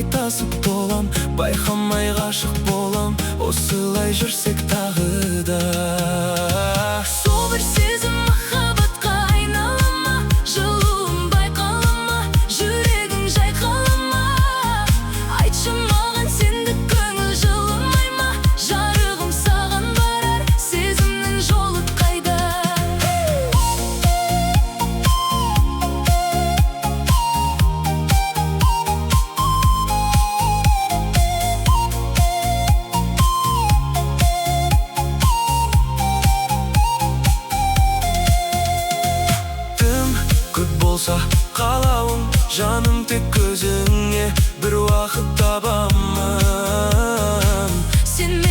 тасып толам, байқамай ғашық болам. Осылай жүрсек тағы да. Сол бір сезім махаббатқа айнала ма, жылуым байқала ма, жүрегің жайқала ма? Айтшы маған, сендік көңіл жылымай ма? Жарығым, саған барар сезімнің жолы қайда? Болса қалауым, жаным тек көзіңе, бір уақыт табамын. Сен